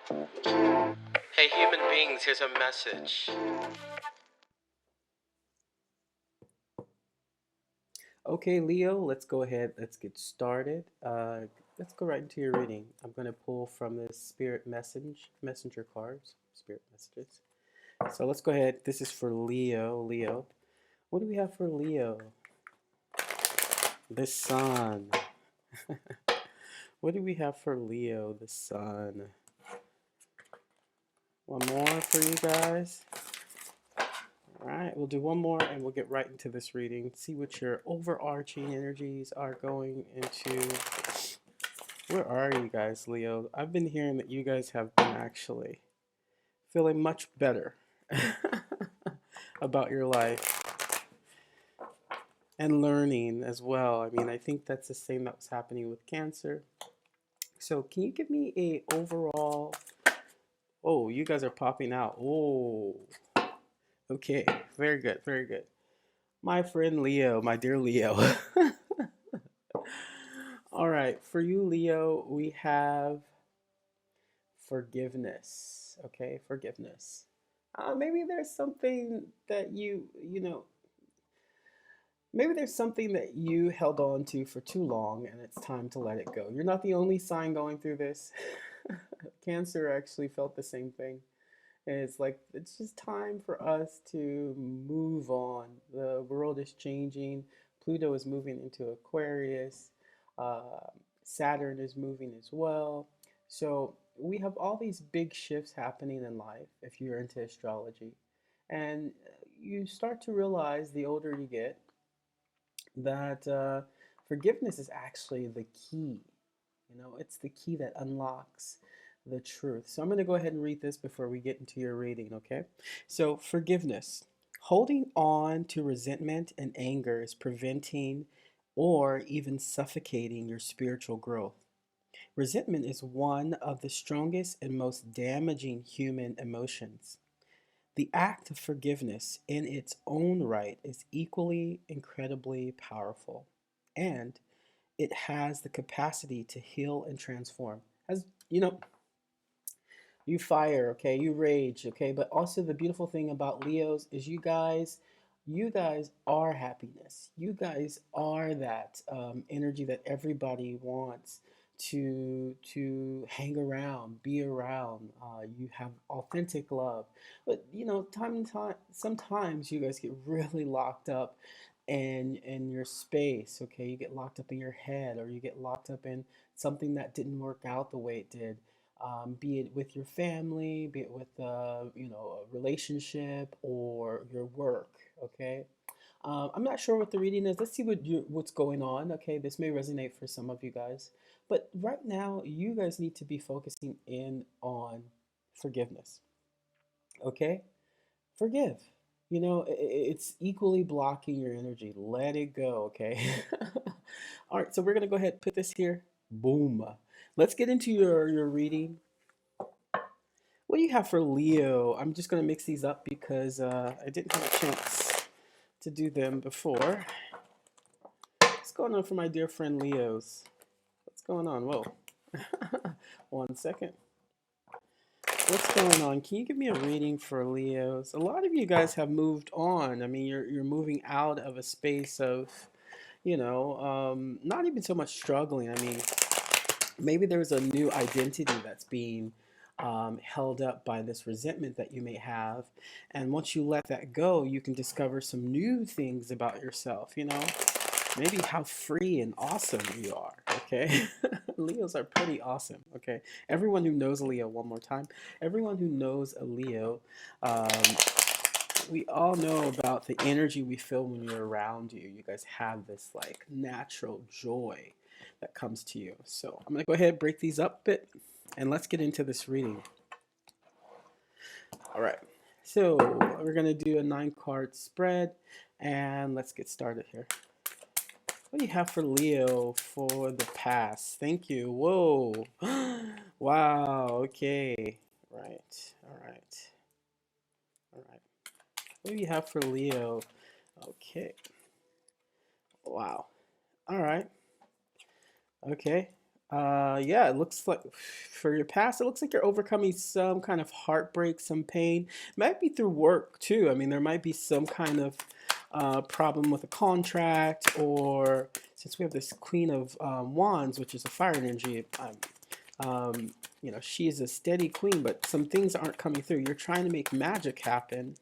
Hey, human beings, here's a message. Okay, Leo, let's go ahead. Let's get started. Let's go right into your reading. I'm going to pull from the messenger cards, spirit messages. So let's go ahead. This is for Leo. Leo, what do we have for Leo? The sun. What do we have for Leo? The sun. One more for you guys. All right, we'll do one more and we'll get right into this reading. See what your overarching energies are going into. Where are you guys, Leo? I've been hearing that you guys have been actually feeling much better about your life and learning as well. I mean, I think that's the same that was happening with Cancer. So, can you give me a overall? Oh, you guys are popping out. Oh, okay, very good, very good. My friend Leo, my dear Leo. All right, for you, Leo, we have forgiveness. Okay, forgiveness. Maybe there's something that maybe there's something that you held on to for too long and it's time to let it go. You're not the only sign going through this. Cancer actually felt the same thing. And it's like, it's just time for us to move on. The world is changing. Pluto is moving into Aquarius. Uh, Saturn is moving as well. So we have all these big shifts happening in life if you're into astrology. And you start to realize the older you get that forgiveness is actually the key. It's the key that unlocks the truth. So I'm going to go ahead and read this before we get into your reading, okay? So, forgiveness. Holding on to resentment and anger is preventing or even suffocating your spiritual growth. Resentment is one of the strongest and most damaging human emotions. The act of forgiveness in its own right is equally incredibly powerful, and it has the capacity to heal and transform. As you know, you fire, okay, you rage, okay, but also the beautiful thing about Leos is you guys are happiness. You guys are that energy that everybody wants to hang around, be around. You have authentic love, but time and time, sometimes you guys get really locked up in your space. Okay, you get locked up in your head, or you get locked up in something that didn't work out the way it did, be it with your family, be it with a relationship or your work. Okay, I'm not sure what the reading is. Let's see what's going on. Okay, this may resonate for some of you guys, but right now you guys need to be focusing in on forgiveness. Okay, forgive. It's equally blocking your energy. Let it go. Okay. All right, so we're gonna go ahead and put this here. Boom. Let's get into your reading. What do you have for Leo? I'm just going to mix these up because I didn't have a chance to do them before. What's going on for my dear friend Leos? What's going on? Whoa. 1 second. What's going on? Can you give me a reading for Leos? A lot of you guys have moved on. I mean, you're moving out of a space of, not even so much struggling. I mean, maybe there's a new identity that's being held up by this resentment that you may have. And once you let that go, you can discover some new things about yourself, maybe how free and awesome you are. Okay. Leos are pretty awesome. Okay. Everyone who knows a Leo, one more time, everyone who knows a Leo, um, we all know about the energy we feel when you're around you. You guys have this like natural joy that comes to you. So I'm gonna go ahead and break these up a bit and let's get into this reading. All right. So we're gonna do a 9 card spread and let's get started here. What do you have for Leo for the past? Thank you. Whoa. Wow. Okay. Right. All right. All right. What do you have for Leo? Okay. Wow. All right. Okay. Yeah, it looks like for your past, it looks like you're overcoming some kind of heartbreak, some pain. Might be through work too. I mean, there might be some kind of problem with a contract, or since we have this Queen of Wands, which is a fire energy, you know, she's a steady queen, but some things aren't coming through. You're trying to make magic happen,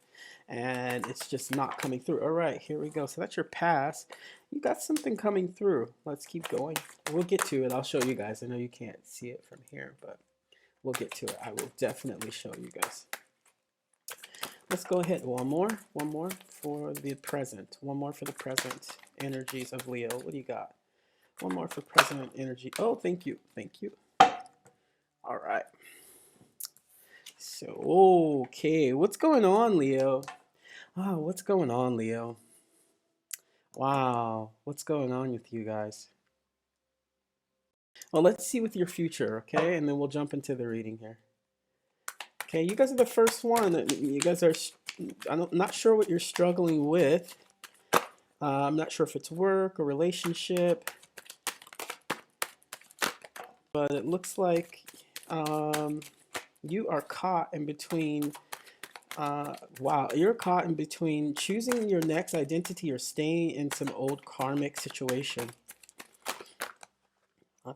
and it's just not coming through. All right, here we go. So that's your past. You got something coming through. Let's keep going. We'll get to it. I'll show you guys. I know you can't see it from here, but we'll get to it. I will definitely show you guys. Let's go ahead. One more for the present. One more for the present energies of Leo. What do you got? One more for present energy. Oh, thank you. Thank you. All right. So, okay. What's going on, Leo? Oh, what's going on, Leo? Wow. What's going on with you guys? Well, let's see with your future, okay? And then we'll jump into the reading here. Okay, you guys are the first one. You guys are, I'm not sure what you're struggling with. I'm not sure if it's work or relationship, but it looks like you are caught in between. Wow, you're caught in between choosing your next identity or staying in some old karmic situation.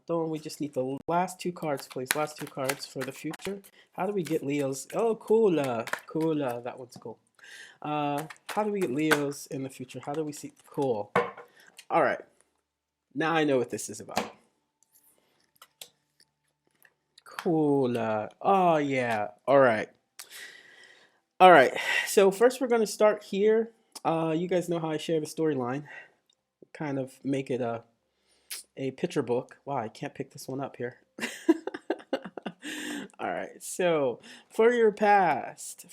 We just need the last two cards, please. Last two cards for the future. How do we get Leos? Oh, cool. Cool. That one's cool. How do we get Leos in the future? How do we see? Cool. All right. Now I know what this is about. Cool. Oh, yeah. All right. All right. So first we're going to start here. You guys know how I share the storyline. Kind of make it a picture book. Wow, I can't pick this one up here. All right, so for your past,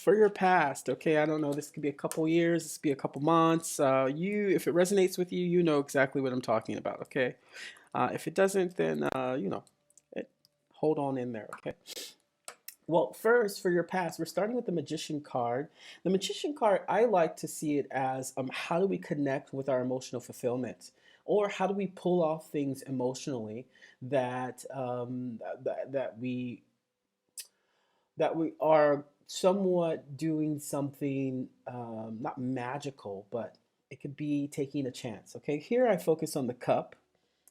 okay, I don't know, this could be a couple years, this could be a couple months. If it resonates with you, you know exactly what I'm talking about, okay? If it doesn't, then, you know, hold on in there, okay? Well, first, for your past, we're starting with the Magician card. The Magician card, I like to see it as how do we connect with our emotional fulfillment? Or how do we pull off things emotionally that that we are somewhat doing something not magical, but it could be taking a chance. Okay, here I focus on the cup.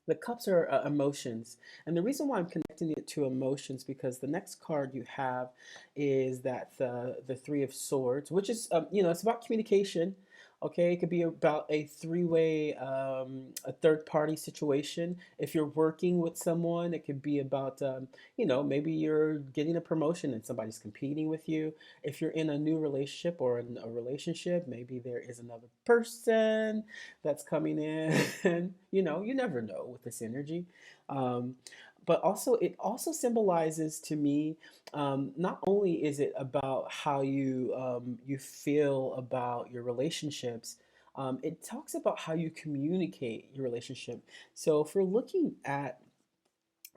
The cups are emotions, and the reason why I'm connecting it to emotions because the next card you have is that the Three of Swords, which is you know, it's about communication. Okay, it could be about a three-way, a third-party situation. If you're working with someone, it could be about you know, maybe you're getting a promotion and somebody's competing with you. If you're in a new relationship or in a relationship, maybe there is another person that's coming in. You know, you never know with this energy. Um, but also, it also symbolizes to me, not only is it about how you feel about your relationships, it talks about how you communicate your relationship. So if we're looking at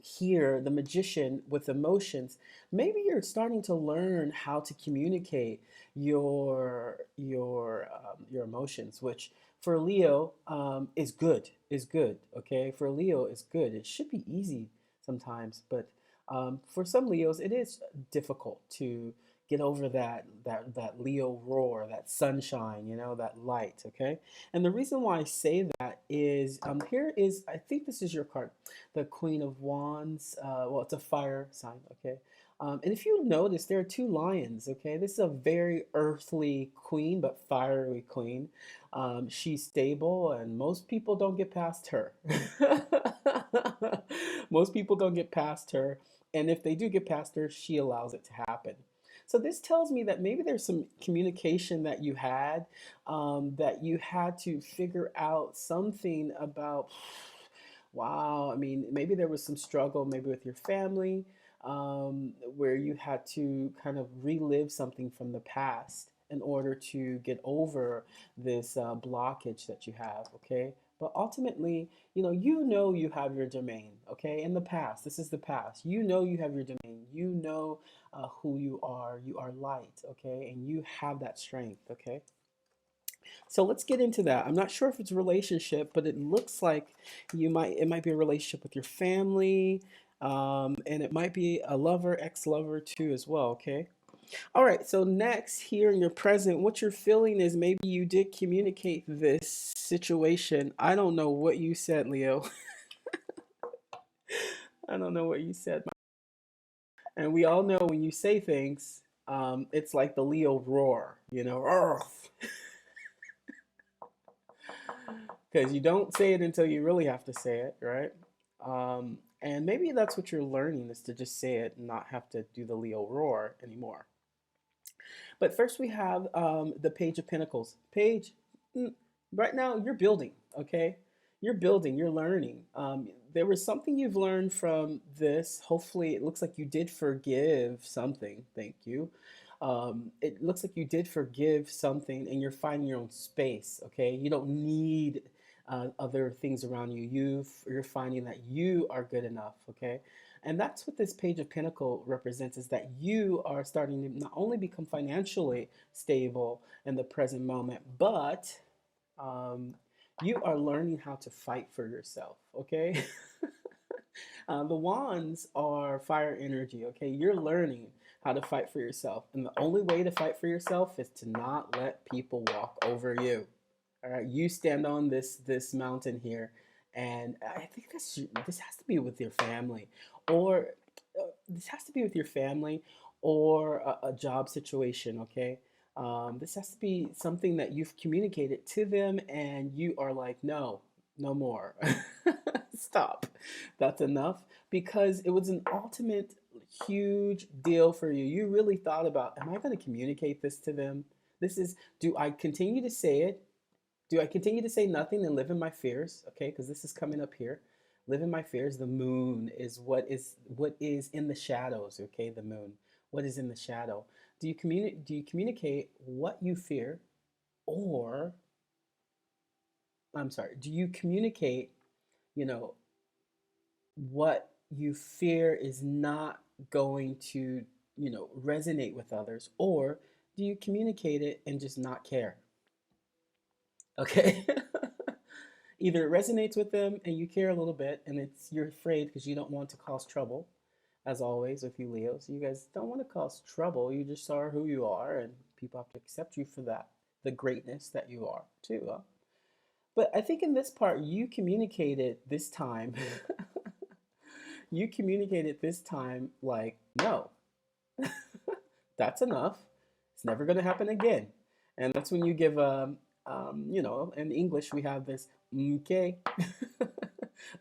here the magician with emotions, maybe you're starting to learn how to communicate your emotions, which for Leo is good. Okay, for Leo is good. It should be easy sometimes, but for some Leos it is difficult to get over that Leo roar, that sunshine, you know, that light. Okay, and the reason why I say that is here is, I think this is your card, the Queen of Wands. Well, it's a fire sign, okay? And if you notice, there are two lions, okay? This is a very earthly queen, but fiery queen. She's stable, and most people don't get past her. Most people don't get past her, and if they do get past her, she allows it to happen. So this tells me that maybe there's some communication that you had to figure out something about. Wow, I mean, maybe there was some struggle, maybe with your family, where you had to kind of relive something from the past in order to get over this blockage that you have, okay? But ultimately, you know you have your domain, okay? In the past, this is the past. You know you have your domain. You know who you are. You are light, okay? And you have that strength, okay? So let's get into that. I'm not sure if it's a relationship, but it looks like it might be a relationship with your family. And it might be a lover, ex-lover too as well, okay? All right, so next here in your present, what you're feeling is maybe you did communicate this situation. I don't know what you said, Leo. I don't know what you said. And we all know when you say things, it's like the Leo roar, you know, because you don't say it until you really have to say it, right? And maybe that's what you're learning is to just say it and not have to do the Leo roar anymore. But first, we have the Page of Pentacles. Page, mm, right now you're building, okay? You're building, you're learning. There was something you've learned from this. Hopefully, it looks like you did forgive something. Thank you. It looks like you did forgive something and you're finding your own space, okay? You don't need other things around you. You're finding that you are good enough, okay? And that's what this Page of Pentacle represents is that you are starting to not only become financially stable in the present moment, but um, you are learning how to fight for yourself, okay? The wands are fire energy, okay? You're learning how to fight for yourself. And the only way to fight for yourself is to not let people walk over you. All right, you stand on this mountain here, and I think this has to be with your family, or this has to be with your family, or a job situation. Okay, this has to be something that you've communicated to them, and you are like, no, no more, stop, that's enough, because it was an ultimate huge deal for you. You really thought about, am I going to communicate this to them? This is, do I continue to say it? Do I continue to say nothing and live in my fears? Okay, because this is coming up here. Live in my fears. The moon is what is in the shadows. Okay, the moon. What is in the shadow? Do you communicate what you fear, or I'm sorry, do you communicate, you know, what you fear is not going to, resonate with others, or do you communicate it and just not care? Okay. Either it resonates with them and you care a little bit and it's you're afraid because you don't want to cause trouble, as always with you Leos. You guys don't want to cause trouble. You just are who you are and people have to accept you for that, the greatness that you are too. But I think in this part you communicated this time. You communicated this time like, no, that's enough. It's never going to happen again. And that's when you give, in English we have this umke.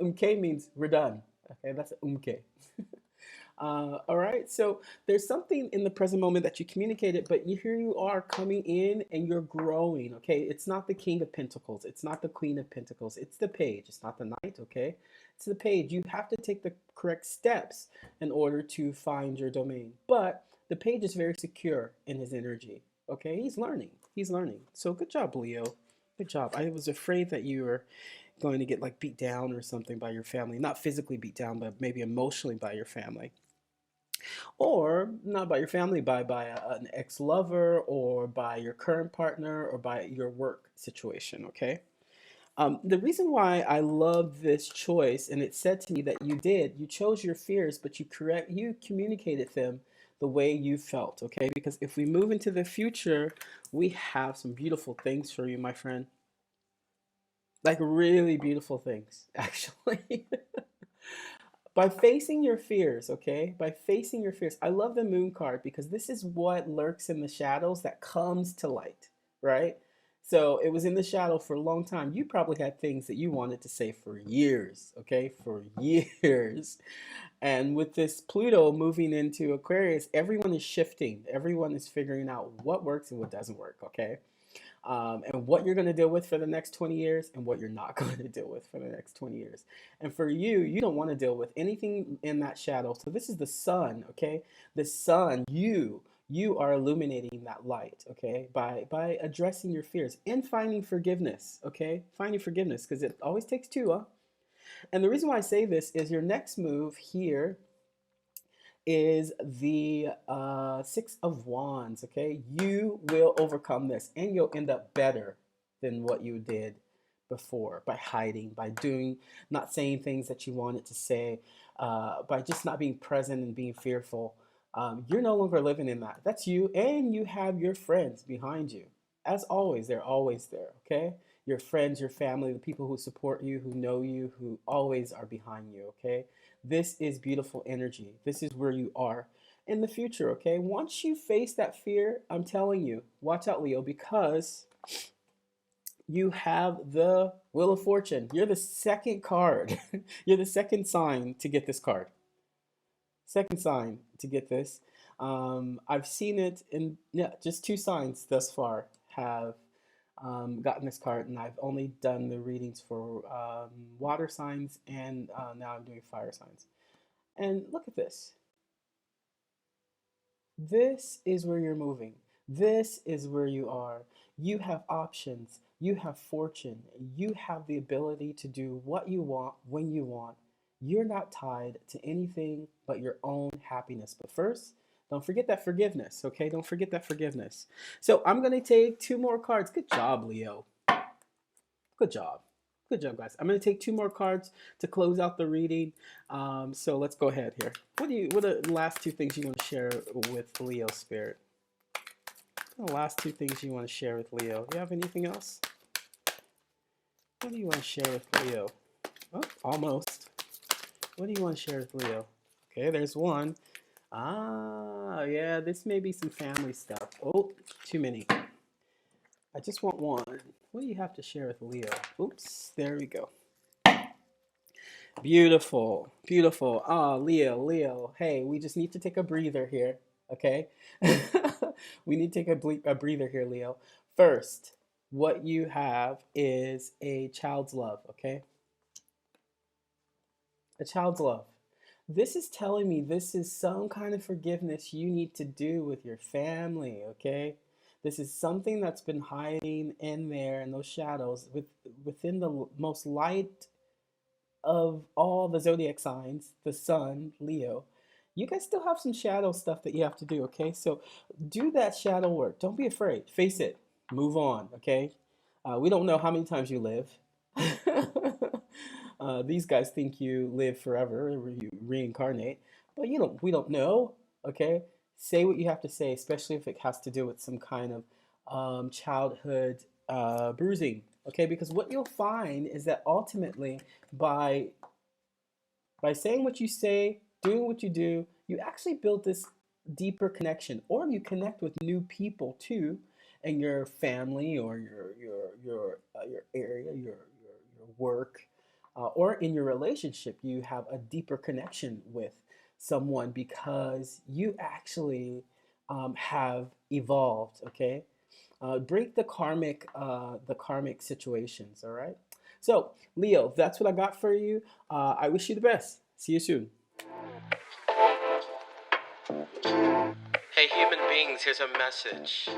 Umke means we're done. Okay, that's umke. All right, so there's something in the present moment that you communicated, but here you are coming in and you're growing. Okay, it's not the King of Pentacles, it's not the Queen of Pentacles, it's the Page, it's not the Knight. Okay, it's the Page. You have to take the correct steps in order to find your domain, but the Page is very secure in his energy. Okay, he's learning. He's learning. So good job, Leo. Good job. I was afraid that you were going to get like beat down or something by your family. Not physically beat down, but maybe emotionally by your family. Or not by your family, an ex-lover or by your current partner or by your work situation, okay? The reason why I love this choice, and it said to me that you chose your fears, but you communicated them the way you felt, okay? Because if we move into the future, we have some beautiful things for you, my friend. Like really beautiful things, actually. By facing your fears, okay? By facing your fears. I love the moon card because this is what lurks in the shadows that comes to light, right? So it was in the shadow for a long time. You probably had things that you wanted to say for years, okay? For years. And with this Pluto moving into Aquarius, everyone is shifting. Everyone is figuring out what works and what doesn't work, okay? And what you're going to deal with for the next 20 years and what you're not going to deal with for the next 20 years. And for you, you don't want to deal with anything in that shadow. So this is the sun, okay? The sun, you are illuminating that light, okay? By addressing your fears and finding forgiveness, okay? Finding forgiveness because it always takes two, huh? And the reason why I say this is your next move here is the Six of Wands, okay? You will overcome this and you'll end up better than what you did before by hiding, by doing, not saying things that you wanted to say, by just not being present and being fearful. You're no longer living in that. That's you, and you have your friends behind you. As always, they're always there, okay? Your friends, your family, the people who support you, who know you, who always are behind you, okay? This is beautiful energy. This is where you are in the future, okay? Once you face that fear, I'm telling you, watch out, Leo, because you have the Wheel of Fortune. You're the second card. You're the second sign to get this card. Second sign to get this. I've seen it in, yeah, just two signs thus far have gotten this card, and I've only done the readings for water signs, and now I'm doing fire signs. And look at this. This is where you're moving. This is where you are. You have options. You have fortune. You have the ability to do what you want when you want. You're not tied to anything but your own happiness. But first, don't forget that forgiveness, okay? Don't forget that forgiveness. So I'm going to take two more cards. Good job, Leo. Good job. Good job, guys. I'm going to take two more cards to close out the reading. So let's go ahead here. What are the last two things you want to share with Leo Spirit? The last two things you want to share with Leo. Do you have anything else? What do you want to share with Leo? Oh, almost. What do you want to share with Leo? Okay, there's one. Ah, yeah, this may be some family stuff. Oh, too many. I just want one. What do you have to share with Leo? Oops, there we go. Beautiful, beautiful. Ah, Leo. Hey, we just need to take a breather here, okay? We need to take a breather here, Leo. First, what you have is a child's love, okay? A child's love. This is telling me this is some kind of forgiveness you need to do with your family, okay? This is something that's been hiding in there in those shadows within the most light of all the zodiac signs, the sun, Leo. You guys still have some shadow stuff that you have to do, okay? So do that shadow work. Don't be afraid. Face it. Move on, okay? We don't know how many times you live. These guys think you live forever, you reincarnate, but you don't. We don't know. Okay, say what you have to say, especially if it has to do with some kind of childhood bruising. Okay, because what you'll find is that ultimately, by by saying what you say, doing what you do, you actually build this deeper connection, or you connect with new people too, in your family or your area, your work, or in your relationship. You have a deeper connection with someone because you actually have evolved. Okay, break the karmic situations. All right. So, Leo, that's what I got for you. I wish you the best. See you soon. Hey, human beings, here's a message.